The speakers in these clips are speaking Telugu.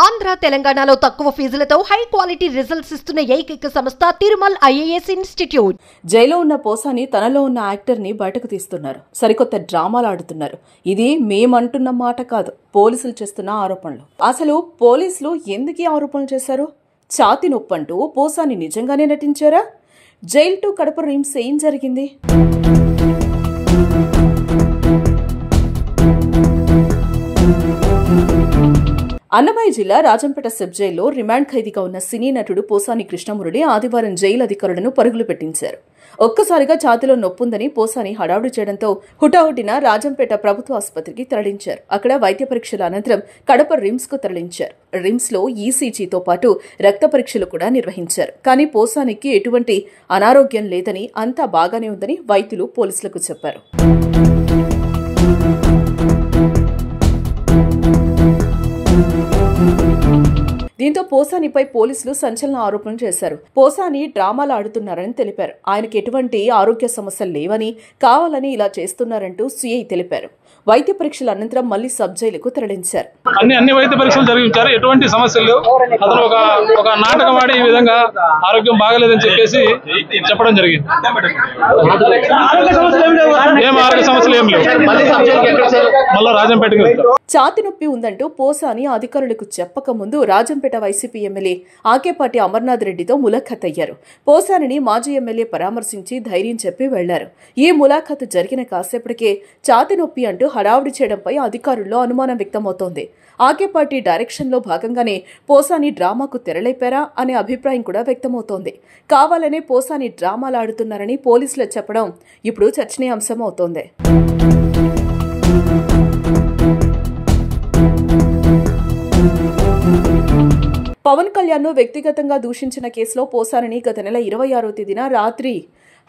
ఆంధ్ర తెలంగాణలో తక్కువ ఫీజులతో హై క్వాలిటీ రిజల్ట్స్ ఇస్తున్న ఏకైక సంస్థ తిరుమల్ ఐఏఎస్ ఇన్స్టిట్యూట్. జైల్లో ఉన్న పోసాని తనలో ఉన్న యాక్టర్ ని బయటకు తీస్తున్నారు. సరికొత్త డ్రామాలు ఆడుతున్నారు. ఇది మేమంటున్న మాట కాదు, పోలీసులు చేస్తున్న ఆరోపణలు. అసలు పోలీసులు ఎందుకు ఆరోపణలు చేశారు? ఛాతి నొప్పంటూ పోసాని నిజంగానే నటించారా? జైల్ టు కడప రిమ్స్ ఏం జరిగింది? అన్నమయ్య జిల్లా రాజంపేట సబ్ జైల్లో రిమాండ్ ఖైదీగా ఉన్న సినీ నటుడు పోసాని కృష్ణమురళి ఆదివారం జైలు అధికారులను పరుగులు పెట్టించారు. ఒక్కసారిగా ఛాతిలో నొప్పుందని పోసాని హడావుడి చేయడంతో హుటాహుటిన రాజంపేట ప్రభుత్వ ఆసుపత్రికి తరలించారు. అక్కడ వైద్య పరీక్షల అనంతరం కడప రిమ్స్ కు తరలించారు. రిమ్స్ లో ఈసీజీతో పాటు రక్త పరీక్షలు కూడా నిర్వహించారు. కానీ పోసానికి ఎటువంటి అనారోగ్యం లేదని, అంతా బాగానే ఉందని వైద్యులు పోలీసులకు చెప్పారు. దీంతో పోసానిపై పోలీసులు సంచలన ఆరోపణలు చేశారు. పోసాని డ్రామాలు ఆడుతున్నారని తెలిపారు. ఆయనకు ఎటువంటి ఆరోగ్య సమస్యలు లేవని, కావాలని ఇలా చేస్తున్నారంటూ సిఐ తెలిపారు. వైద్య పరీక్షల అనంతరం మళ్లీ సబ్ జైలుకు తరలించారు. అన్ని వైద్య పరీక్షలు జరిగించారు. ఎటువంటి సమస్యలు, అతను ఒక నాటకం ఆడి ఈ విధంగా ఆరోగ్యం బాగలేదని చెప్పేసి చెప్పడం జరిగింది. ఆరోగ్య సమస్యలు ఏం లేవు. మళ్ళీ రాజంపేటకి వెళ్తారు. ఛాతి నొప్పి ఉందంటూ పోసాని అధికారులకు చెప్పక ముందు రాజంపేట వైసీపీ ఎమ్మెల్యే ఆకేపాటి అమర్నాథ్ రెడ్డితో ములాఖత్ అయ్యారు. పోసానిని మాజీ ఎమ్మెల్యే పరామర్శించి ధైర్యం చెప్పి వెళ్లారు. ఈ ములాఖత్ జరిగిన కాసేపటికే ఛాతి నొప్పి అంటూ హడావుడి చేయడంపై అధికారుల్లో అనుమానం వ్యక్తమవుతోంది. ఆకేపాటి డైరెక్షన్లో భాగంగానే పోసాని డ్రామాకు తెరలేపారా అనే అభిప్రాయం కూడా వ్యక్తమవుతోంది. కావాలనే పోసాని డ్రామాలు ఆడుతున్నారని పోలీసులు చెప్పడం ఇప్పుడు చర్చనీయాంశం అవుతోంది. పవన్ కళ్యాణ్ ను వ్యక్తిగతంగా దూషించిన కేసులో పోసానిని గత నెల 26వ తేదీన రాత్రి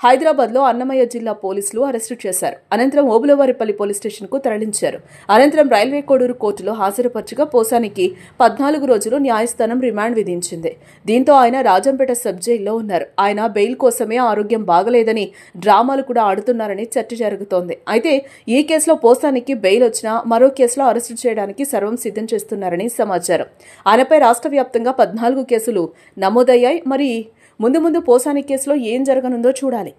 హైదరాబాద్లో అన్నమయ్య జిల్లా పోలీసులు అరెస్టు చేశారు. అనంతరం ఓబులవారిపల్లి పోలీస్ స్టేషన్ కు తరలించారు. అనంతరం రైల్వే కోడూరు కోర్టులో హాజరుపరచగా పోసానికి 14 రోజులు న్యాయస్థానం రిమాండ్ విధించింది. దీంతో ఆయన రాజంపేట సబ్ జైల్లో ఉన్నారు. ఆయన బెయిల్ కోసమే ఆరోగ్యం బాగలేదని, డ్రామాలు కూడా ఆడుతున్నారని చర్చ జరుగుతోంది. అయితే ఈ కేసులో పోసానికి బెయిల్ వచ్చినా మరో కేసులో అరెస్టు చేయడానికి సర్వం సిద్ధం చేస్తున్నారని సమాచారం. ఆయనపై రాష్ట్ర వ్యాప్తంగా 14 కేసులు నమోదయ్యాయి. మరి ముందు పోసాని కేసులో ఏం జరగనుందో చూడాలి.